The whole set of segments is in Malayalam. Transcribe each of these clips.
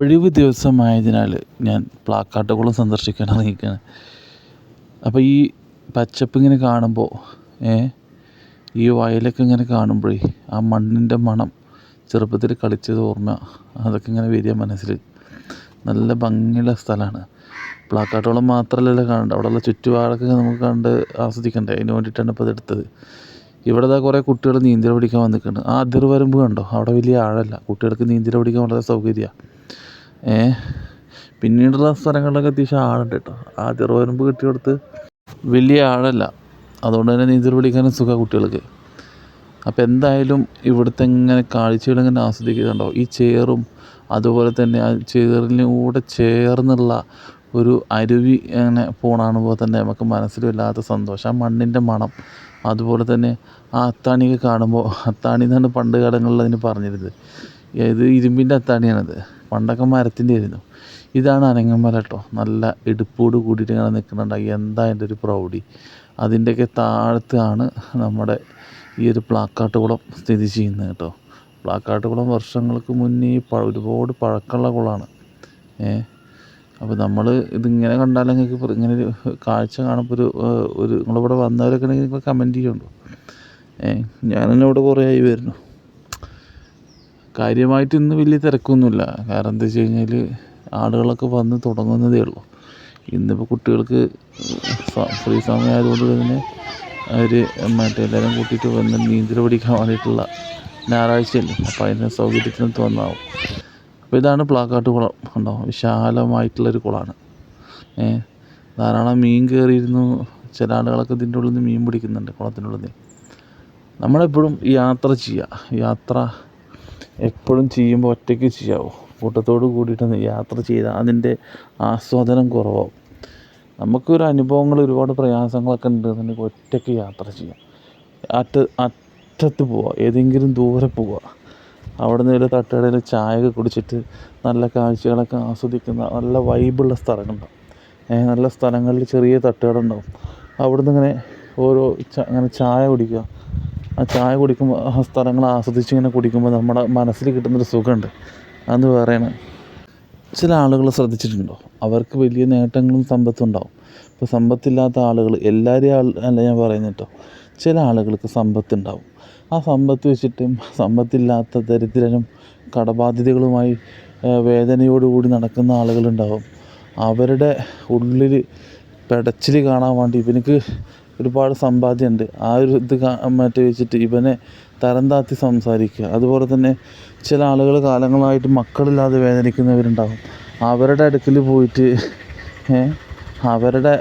ഒഴിവ് ദിവസമായതിനാൽ ഞാൻ പ്ലാക്കാട്ടുകുളം സന്ദർശിക്കാൻ ഇറങ്ങിയിരിക്കുകയാണ്. അപ്പോൾ ഈ പച്ചപ്പ് ഇങ്ങനെ കാണുമ്പോൾ ഈ വയലൊക്കെ ഇങ്ങനെ കാണുമ്പോഴേ ആ മണ്ണിൻ്റെ മണം, ചെറുപ്പത്തിൽ കളിച്ചത് ഓർമ്മ, അതൊക്കെ ഇങ്ങനെ വരിക മനസ്സിൽ. നല്ല ഭംഗിയുള്ള സ്ഥലമാണ്. പ്ലാക്കാട്ടുകുളം മാത്രമല്ലല്ലോ കാണേണ്ടത്, അവിടെയുള്ള ചുറ്റുപാടൊക്കെ നമുക്ക് കണ്ട് ആസ്വദിക്കണ്ടേ. അതിന് വേണ്ടിയിട്ടാണ് ഇപ്പോൾ ഇതെടുത്തത്. ഇവിടെ ഇതാ കുറേ കുട്ടികൾ നീന്തൽ പഠിക്കാൻ വന്നിട്ടുണ്ട്. ആ അതിർവരമ്പ് കണ്ടോ, അവിടെ വലിയ ആഴമല്ല, കുട്ടികൾക്ക് നീന്തൽ പഠിക്കാൻ വളരെ സൗകര്യമാണ്. പിന്നീടുള്ള സ്ഥലങ്ങളിലൊക്കെ അത്യാവശ്യം ആഴമുണ്ട് കേട്ടോ. ആ അതിർവരമ്പ് കിട്ടിയെടുത്ത് വലിയ ആഴമല്ല, അതുകൊണ്ട് തന്നെ നീന്തൽ പഠിക്കാനും സുഖമാണ് കുട്ടികൾക്ക്. അപ്പോൾ എന്തായാലും ഇവിടുത്തെ ഇങ്ങനെ കാഴ്ചകളിങ്ങനെ ആസ്വദിക്കുന്നുണ്ടോ. ഈ ചേറും അതുപോലെ തന്നെ ആ ചേറിലൂടെ ചേർന്നുള്ള ഒരു അരുവി അങ്ങനെ കാണുമ്പോൾ തന്നെ നമുക്ക് മനസ്സിൽ വല്ലാത്ത സന്തോഷം. ആ മണ്ണിൻ്റെ മണം, അതുപോലെ തന്നെ ആ അത്താണിയൊക്കെ കാണുമ്പോൾ, അത്താണി എന്നാണ് പണ്ട് കാലങ്ങളിൽ അതിന് പറഞ്ഞിരുന്നത്. ഇത് ഇരുമ്പിൻ്റെ അത്താണിയാണത്, പണ്ടൊക്കെ മരത്തിൻ്റെ ആയിരുന്നു. ഇതാണ് അനങ്ങമല കേട്ടോ. നല്ല എടുപ്പോട് കൂടിയിട്ട് ഇങ്ങനെ നിൽക്കുന്നുണ്ട്. എന്താ അതിൻ്റെ ഒരു പ്രൗഢി. അതിൻ്റെയൊക്കെ താഴത്താണ് നമ്മുടെ ഈ ഒരു പ്ലാക്കാട്ടുകുളം സ്ഥിതി ചെയ്യുന്നത് കേട്ടോ. പ്ലാക്കാട്ടുകുളം വർഷങ്ങൾക്ക് മുന്നേ ഒരുപാട് പഴക്കമുള്ള കുളമാണ്. അപ്പോൾ നമ്മൾ ഇതിങ്ങനെ കണ്ടാൽ നിങ്ങൾക്ക് ഇങ്ങനെ ഒരു കാഴ്ച കാണുമ്പോൾ നിങ്ങളിവിടെ വന്നവരൊക്കെ ഉണ്ടെങ്കിൽ നിങ്ങൾ കമൻറ്റ് ചെയ്യുന്നുണ്ടോ. ഞാനെന്നെ ഇവിടെ കുറേ ആയി വരുന്നു. കാര്യമായിട്ട് ഇന്ന് വലിയ തിരക്കൊന്നുമില്ല. കാരണം എന്താ വെച്ച് കഴിഞ്ഞാൽ ആളുകളൊക്കെ വന്ന് തുടങ്ങുന്നതേ ഉള്ളൂ. ഇന്നിപ്പോൾ കുട്ടികൾക്ക് ഫ്രീ സമയമായതുകൊണ്ട് തന്നെ അവർ എല്ലാവരും കൂട്ടിയിട്ട് വന്ന് നീന്തൽ പഠിക്കാൻ വേണ്ടിയിട്ടുള്ള ഞായറാഴ്ചയല്ലേ, അപ്പോൾ അതിന് സൗകര്യത്തിന് വന്നാവും. അപ്പോൾ ഇതാണ് പ്ലാക്കാട്ടുകുളം കണ്ടോ. വിശാലമായിട്ടുള്ളൊരു കുളമാണ്. ധാരാളം മീൻ കയറിയിരുന്നു. ചില ആളുകളൊക്കെ ഇതിൻ്റെ ഉള്ളിൽ നിന്ന് മീൻ പിടിക്കുന്നുണ്ട്, കുളത്തിൻ്റെ ഉള്ളിൽ നിന്ന്. നമ്മളെപ്പോഴും യാത്ര ചെയ്യുക, യാത്ര എപ്പോഴും ചെയ്യുമ്പോൾ ഒറ്റയ്ക്ക് ചെയ്യാവൂ. കൂട്ടത്തോട് കൂടിയിട്ട് യാത്ര ചെയ്താൽ അതിൻ്റെ ആസ്വാദനം കുറവാകും. നമുക്കൊരു അനുഭവങ്ങൾ, ഒരുപാട് പ്രയാസങ്ങളൊക്കെ ഉണ്ടെന്നുണ്ടെങ്കിൽ ഒറ്റയ്ക്ക് യാത്ര ചെയ്യാം. അറ്റത്ത് പോവുക, ഏതെങ്കിലും ദൂരെ പോവുക, അവിടെ നിന്ന് ഒരു തട്ടുകടയിൽ ചായയൊക്കെ കുടിച്ചിട്ട് നല്ല കാഴ്ചകളൊക്കെ ആസ്വദിക്കുന്ന നല്ല വൈബുള്ള സ്ഥലങ്ങളുണ്ടാവും. നല്ല സ്ഥലങ്ങളിൽ ചെറിയ തട്ടുകട ഉണ്ടാവും. അവിടെ നിന്ന് ഇങ്ങനെ അങ്ങനെ ചായ കുടിക്കുക. ആ ചായ കുടിക്കുമ്പോൾ ആ സ്ഥലങ്ങൾ ആസ്വദിച്ച് ഇങ്ങനെ കുടിക്കുമ്പോൾ നമ്മുടെ മനസ്സിൽ കിട്ടുന്നൊരു സുഖമുണ്ട്, അതെന്ന് പറയണത്. ചില ആളുകൾ ശ്രദ്ധിച്ചിട്ടുണ്ടോ, അവർക്ക് വലിയ നേട്ടങ്ങളും സമ്പത്തും ഉണ്ടാവും. ഇപ്പോൾ സമ്പത്തില്ലാത്ത ആളുകൾ, എല്ലാവരെയും അല്ല ഞാൻ പറയുന്നത് കേട്ടോ, ചില ആളുകൾക്ക് സമ്പത്തുണ്ടാവും. ആ സമ്പത്ത് വെച്ചിട്ട് സമ്പത്തില്ലാത്ത ദരിദ്രനും കടബാധ്യതകളുമായി വേദനയോടുകൂടി നടക്കുന്ന ആളുകളുണ്ടാവും. അവരുടെ ഉള്ളിൽ പെടച്ചിൽ കാണാൻ വേണ്ടി ഇവനക്ക് ഒരുപാട് സമ്പാദ്യമുണ്ട്, ആ ഒരു ഇത് വെച്ചിട്ട് ഇവനെ തരം താത്തി സംസാരിക്കുക. അതുപോലെ തന്നെ ചില ആളുകൾ കാലങ്ങളായിട്ട് മക്കളില്ലാതെ വേദനിക്കുന്നവരുണ്ടാകും. അവരുടെ അടുക്കൽ പോയിട്ട് അവരുടെ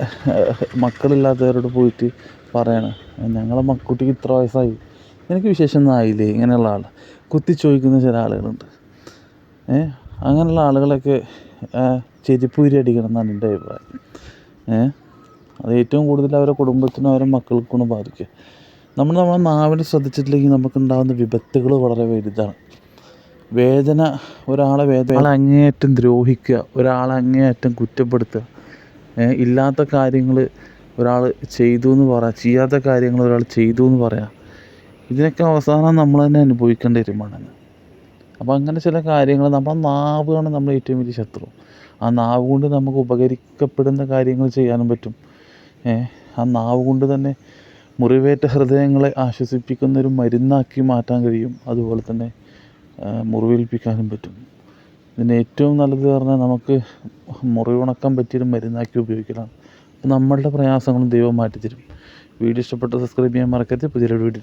മക്കളില്ലാത്തവരോട് പോയിട്ട് പറയണം, ഞങ്ങളെ മക്കുട്ടിക്ക് ഇത്ര വയസ്സായി, എനിക്ക് വിശേഷമൊന്നും ആയില്ലേ, ഇങ്ങനെയുള്ള ആൾ കുത്തി ചോദിക്കുന്ന ചില ആളുകളുണ്ട്. അങ്ങനെയുള്ള ആളുകളൊക്കെ ചെരിപ്പൂരി അടിക്കണം എന്നാണ് എൻ്റെ അഭിപ്രായം. അത് ഏറ്റവും കൂടുതൽ അവരുടെ കുടുംബത്തിനും അവരുടെ മക്കൾക്കാണ് ബാധിക്കുക. നമ്മളെ നാവിനെ ശ്രദ്ധിച്ചിട്ടില്ലെങ്കിൽ നമുക്കുണ്ടാകുന്ന വിപത്തുകൾ വളരെ വലുതാണ്. വേദന, ഒരാളെ അങ്ങേയറ്റം ദ്രോഹിക്കുക, ഒരാളെ അങ്ങേയറ്റം കുറ്റപ്പെടുത്തുക, ഇല്ലാത്ത കാര്യങ്ങൾ ഒരാൾ ചെയ്തു എന്ന് പറയാം, ചെയ്യാത്ത കാര്യങ്ങൾ ഒരാൾ ചെയ്തു എന്ന് പറയാം. ഇതിനൊക്കെ അവസാനം നമ്മൾ തന്നെ അനുഭവിക്കേണ്ടി വരുമാണ്. അപ്പോൾ അങ്ങനെ ചില കാര്യങ്ങൾ, നമ്മുടെ നാവാണ് നമ്മുടെ ഏറ്റവും വലിയ ശത്രു. ആ നാവ് കൊണ്ട് നമുക്ക് ഉപകരിക്കപ്പെടുന്ന കാര്യങ്ങൾ ചെയ്യാനും പറ്റും. ആ നാവ് കൊണ്ട് തന്നെ മുറിവേറ്റ ഹൃദയങ്ങളെ ആശ്വസിപ്പിക്കുന്നൊരു മരുന്നാക്കി മാറ്റാൻ കഴിയും. അതുപോലെ തന്നെ മുറിവേൽപ്പിക്കാനും പറ്റും. ഇതിന് ഏറ്റവും നല്ലത് പറഞ്ഞാൽ നമുക്ക് മുറിവുണക്കാൻ പറ്റിയൊരു മരുന്നാക്കി ഉപയോഗിക്കലാണ്. അപ്പോൾ നമ്മളുടെ പ്രയാസങ്ങളും ദൈവം മാറ്റിത്തരും. വീഡിയോ ഇഷ്ടപ്പെട്ട സബ്സ്ക്രൈബ് ചെയ്യാൻ മറക്കരുത്. പുതിയൊരു വീഡിയോ